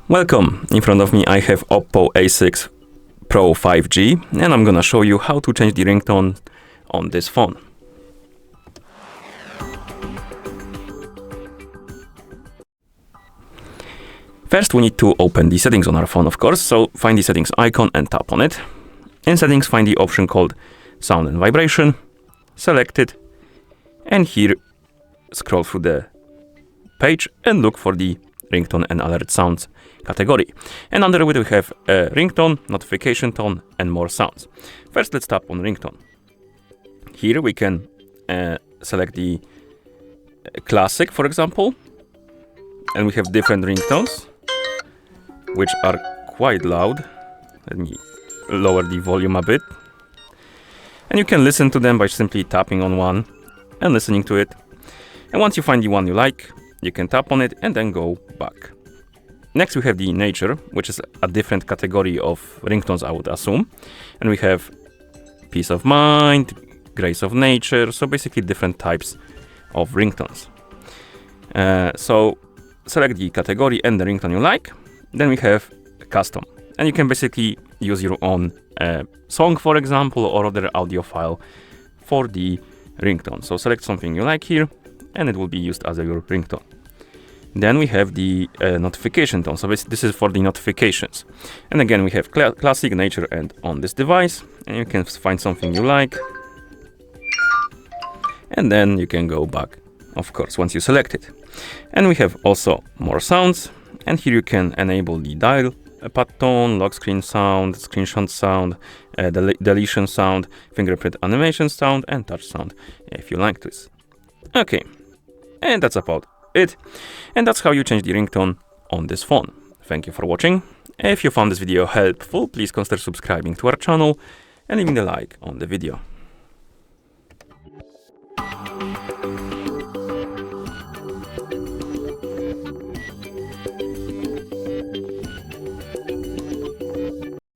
Welcome! In front of me I have OPPO A6 Pro 5G and I'm gonna show you how to change the ringtone on this phone. First we need to open the settings on our phone, of course, so find the settings icon and tap on it. In settings find the option called sound and vibration, select it, and here scroll through the page and look for the ringtone and alert sounds category. And under it we have ringtone, notification tone, and more sounds. First let's tap on ringtone. Here we can select the classic, for example, and we have different ringtones which are quite loud. Let me lower the volume a bit. And you can listen to them by simply tapping on one and listening to it. And once you find the one you like, you can tap on it and then go back. Next we have the nature, which is a different category of ringtones, I would assume. And we have peace of mind, grace of nature, so basically different types of ringtones. So select the category and the ringtone you like. Then we have custom, and you can basically use your own song, for example, or other audio file for the ringtone. So select something you like here, and it will be used as your ringtone. Then we have the notification tone. So this is for the notifications. And again, we have classic, nature, and on this device. And you can find something you like. And then you can go back, of course, once you select it. And we have also more sounds. And here you can enable the dial pad tone, lock screen sound, screenshot sound, deletion sound, fingerprint animation sound, and touch sound, if you like this. Okay, and that's about it. And that's how you change the ringtone on this phone. Thank you for watching. If you found this video helpful, please consider subscribing to our channel and leaving a like on the video.